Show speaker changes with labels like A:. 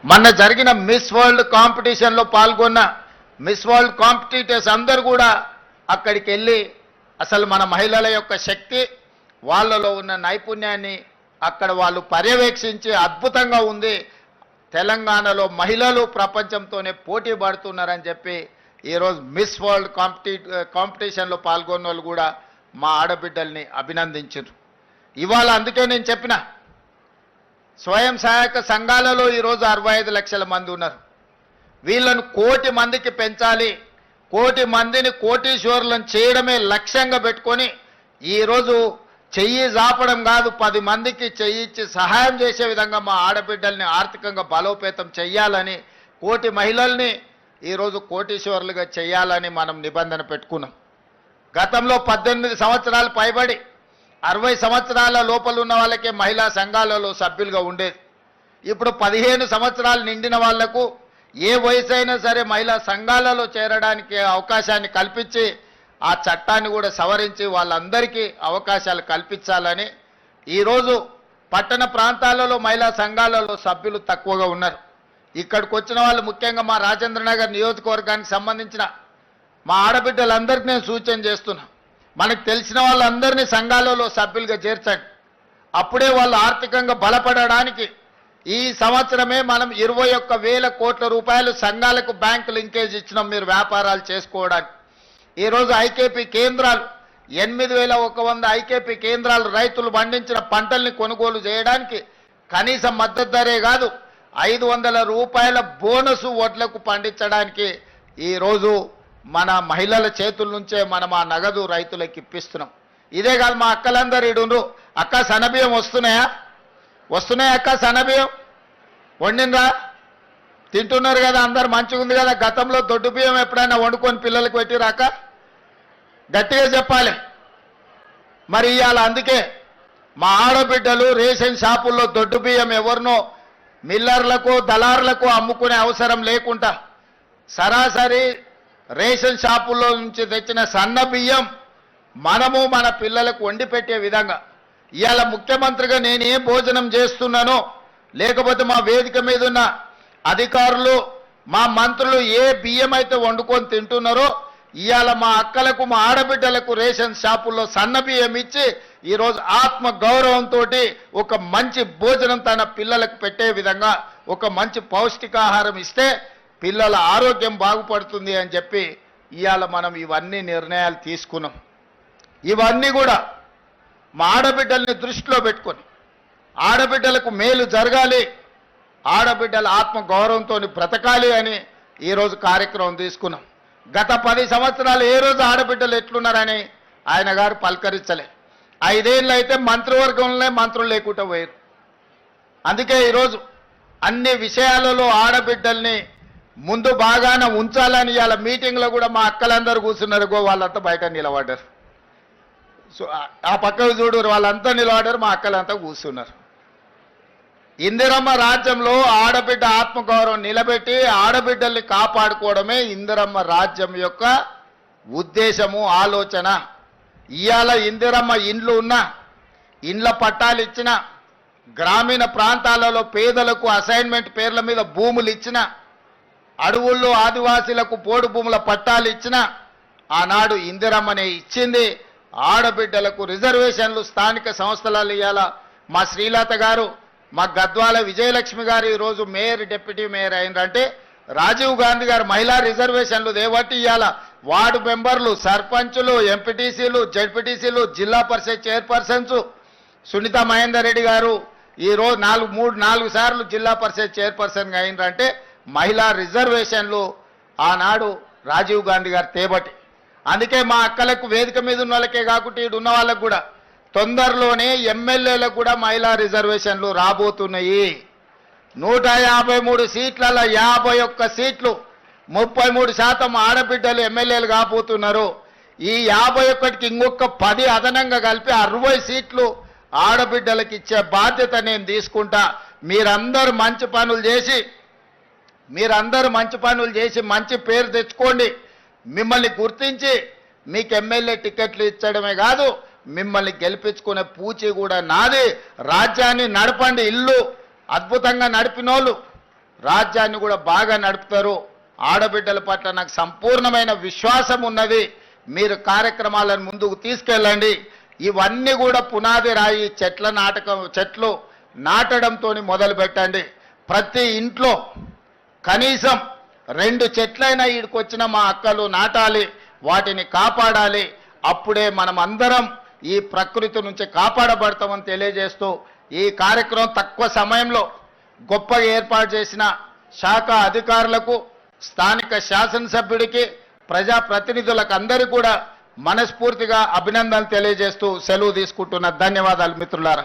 A: మొన్న జరిగిన miss world కాంపిటీషన్లో పాల్గొన్న మిస్ వరల్డ్ కాంపిటీటర్స్ అందరూ కూడా అక్కడికి వెళ్ళి అసలు మన మహిళల యొక్క శక్తి, వాళ్ళలో ఉన్న నైపుణ్యాన్ని అక్కడ వాళ్ళు పర్యవేక్షించి అద్భుతంగా ఉంది, తెలంగాణలో మహిళలు ప్రపంచంతోనే పోటీ పడుతున్నారని చెప్పి ఈరోజు మిస్ వరల్డ్ కాంపిటీషన్లో పాల్గొన్న వాళ్ళు కూడా మా ఆడబిడ్డల్ని అభినందించారు. ఇవాళ అందుకే నేను చెప్పిన స్వయం సహాయక సంఘాలలో ఈరోజు 65 లక్షల మంది ఉన్నారు. వీళ్ళను 1 కోటి మందికి పెంచాలి, 1 కోటి మందిని కోటీశ్వరులను చేయడమే లక్ష్యంగా పెట్టుకొని ఈరోజు చెయ్యి జాపడం కాదు, 10 మందికి చెయ్యి ఇచ్చి సహాయం చేసే విధంగా మా ఆడబిడ్డల్ని ఆర్థికంగా బలోపేతం చెయ్యాలని, 1 కోటి మహిళల్ని ఈరోజు కోటీశ్వరులుగా చేయాలని మనం నిబంధన పెట్టుకున్నాం. గతంలో 18 సంవత్సరాలు పైబడి 60 సంవత్సరాల లోపల ఉన్న వాళ్ళకే మహిళా సంఘాలలో సభ్యులుగా ఉండేది. ఇప్పుడు 15 సంవత్సరాలు నిండిన వాళ్లకు ఏ వయసు అయినా సరే మహిళా సంఘాలలో చేరడానికి అవకాశాన్ని కల్పించి ఆ చట్టాన్ని కూడా సవరించి వాళ్ళందరికీ అవకాశాలు కల్పించాలని ఈరోజు పట్టణ ప్రాంతాలలో మహిళా సంఘాలలో సభ్యులు తక్కువగా ఉన్నారు. ఇక్కడికి వచ్చిన వాళ్ళు ముఖ్యంగా మా రాజేంద్రనగర్ నియోజకవర్గానికి సంబంధించిన మా ఆడబిడ్డలందరికీ నేను సూచన చేస్తున్నా, మనకు తెలిసిన వాళ్ళందరినీ సంఘాలలో సభ్యులుగా చేర్చండి. అప్పుడే వాళ్ళు ఆర్థికంగా బలపడడానికి ఈ సంవత్సరమే మనం 21,000 కోట్ల రూపాయలు సంఘాలకు బ్యాంకు లింకేజ్ ఇచ్చినాం మీరు వ్యాపారాలు చేసుకోవడానికి. ఈరోజు ఐకేపీ కేంద్రాలు 8,100 ఐకేపీ కేంద్రాలు రైతులు పండించిన పంటల్ని కొనుగోలు చేయడానికి కనీస మద్దతు ధరే కాదు 500 రూపాయల బోనసు వడ్లకు పండించడానికి ఈరోజు మన మహిళల చేతుల నుంచే మనం ఆ నగదు రైతులకు ఇప్పిస్తున్నాం. ఇదే కాదు మా అక్కలందరూ ఇడుండ్రు, అక్క సన్నబియ్యం వస్తున్నాయా అక్క సన్నబియ్యం వండినరా తింటున్నారు కదా, అందరు మంచిగా ఉంది కదా. గతంలో దొడ్డు బియ్యం ఎప్పుడైనా వండుకొని పిల్లలకు పెట్టిరాక గట్టిగా చెప్పాలి. మరి ఇవాళ అందుకే మా ఆడబిడ్డలు రేషన్ షాపుల్లో దొడ్డు బియ్యం ఎవరినో మిల్లర్లకు దళారులకు అమ్ముకునే అవసరం లేకుండా సరాసరి రేషన్ షాపుల్లో నుంచి తెచ్చిన సన్న బియ్యం మనము మన పిల్లలకు వండి పెట్టే విధంగా ఇవాళ ముఖ్యమంత్రిగా నేను ఏ భోజనం చేస్తున్నానో, లేకపోతే మా వేదిక మీద ఉన్న అధికారులు మా మంత్రులు ఏ బియ్యం అయితే వండుకొని తింటున్నారో ఇవాళ మా అక్కలకు మా ఆడబిడ్డలకు రేషన్ షాపుల్లో సన్న బియ్యం ఇచ్చి ఈరోజు ఆత్మ గౌరవంతో ఒక మంచి భోజనం తన పిల్లలకు పెట్టే విధంగా ఒక మంచి పౌష్టికాహారం ఇస్తే పిల్లల ఆరోగ్యం బాగుపడుతుంది అని చెప్పి ఇవాళ మనం ఇవన్నీ నిర్ణయాలు తీసుకున్నాం. ఇవన్నీ కూడా మా ఆడబిడ్డల్ని దృష్టిలో పెట్టుకొని ఆడబిడ్డలకు మేలు జరగాలి, ఆడబిడ్డల ఆత్మ గౌరవంతో బ్రతకాలి అని ఈరోజు కార్యక్రమం తీసుకున్నాం. గత 10 సంవత్సరాలు ఏ రోజు ఆడబిడ్డలు ఎట్లున్నారని ఆయన గారు పలకరించలే. 5 ఏళ్ళు అయితే మంత్రివర్గంలో మంత్రులు లేకుండా పోయారు. అందుకే ఈరోజు అన్ని విషయాలలో ఆడబిడ్డల్ని ముందు బాగాన ఉంచాలని ఇవాళ మీటింగ్లో కూడా మా అక్కలందరూ కూర్చున్నారు, వాళ్ళంతా బయట నిలబడ్డారు. సో ఆ పక్కకు చూడు వాళ్ళంతా నిలబడ్డారు, మా అక్కలంతా కూర్చున్నారు. ఇందిరమ్మ రాజ్యంలో ఆడబిడ్డ ఆత్మగౌరవం నిలబెట్టి ఆడబిడ్డల్ని కాపాడుకోవడమే ఇందిరమ్మ రాజ్యం యొక్క ఉద్దేశము, ఆలోచన. ఇవాళ ఇందిరమ్మ ఇండ్లు ఉన్నా, ఇండ్ల పట్టాలు ఇచ్చిన, గ్రామీణ ప్రాంతాలలో పేదలకు అసైన్మెంట్ పేర్ల మీద భూములు ఇచ్చిన, అడవుల్లో ఆదివాసీలకు పోడు భూముల పట్టాలు ఇచ్చిన ఆనాడు ఇందిరమ్మనే ఇచ్చింది. ఆడబిడ్డలకు రిజర్వేషన్లు స్థానిక సంస్థలలో ఇవాళ మా శ్రీలత గారు, మా గద్వాల విజయలక్ష్మి గారు ఈరోజు మేయర్ డిప్యూటీ మేయర్ అయినారంటే రాజీవ్ గాంధీ గారు మహిళా రిజర్వేషన్లు దేవట్టి ఇవాళ వార్డు మెంబర్లు, సర్పంచులు, ఎంపీటీసీలు, జెడ్పీటీసీలు, జిల్లా పరిషత్ చైర్పర్సన్స్ సునీత మహేందర్ రెడ్డి గారు ఈరోజు 4 సార్లు జిల్లా పరిషత్ చైర్పర్సన్గా అయినారంటే మహిళా రిజర్వేషన్లు ఆనాడు రాజీవ్ గాంధీ గారు తేబట్టి. అందుకే మా అక్కలకు వేదిక మీద ఉన్న వాళ్ళకే కాకుండా ఇటు ఉన్న వాళ్ళకు కూడా తొందరలోనే ఎమ్మెల్యేలకు కూడా మహిళా రిజర్వేషన్లు రాబోతున్నాయి. 153 సీట్లలో 51 సీట్లు 33% ఆడబిడ్డలు ఎమ్మెల్యేలు కాబోతున్నారు. ఈ 51కి ఇంకొక 10 అదనంగా కలిపి 60 సీట్లు ఆడబిడ్డలకు ఇచ్చే బాధ్యత నేను తీసుకుంటా. మీరందరూ మంచి పనులు చేసి మంచి పేరు తెచ్చుకోండి. మిమ్మల్ని గుర్తించి మీకు ఎమ్మెల్యే టికెట్లు ఇచ్చడమే కాదు, మిమ్మల్ని గెలిపించుకునే పూచి కూడా నాది. రాజ్యాన్ని నడపండి. ఇల్లు అద్భుతంగా నడిపినోళ్ళు రాజ్యాన్ని కూడా బాగా నడుపుతారు. ఆడబిడ్డల పట్ల నాకు సంపూర్ణమైన విశ్వాసం ఉన్నది. మీరు కార్యక్రమాలను ముందుకు తీసుకెళ్ళండి. ఇవన్నీ కూడా పునాది రాయి చెట్లు నాటడంతో మొదలు పెట్టండి. ప్రతి ఇంట్లో కనీసం 2 చెట్లైనా ఈడికొచ్చిన మా అక్కలు నాటాలి, వాటిని కాపాడాలి. అప్పుడే మనం అందరం ఈ ప్రకృతి నుంచి కాపాడబడతామని తెలియజేస్తూ ఈ కార్యక్రమం తక్కువ సమయంలో గొప్పగా ఏర్పాటు చేసిన శాఖ అధికారులకు, స్థానిక శాసనసభ్యుడికి, ప్రజాప్రతినిధులకు అందరికీ కూడా మనస్ఫూర్తిగా అభినందనలు తెలియజేస్తూ సెలవు తీసుకుంటున్న. ధన్యవాదాలు మిత్రులారా.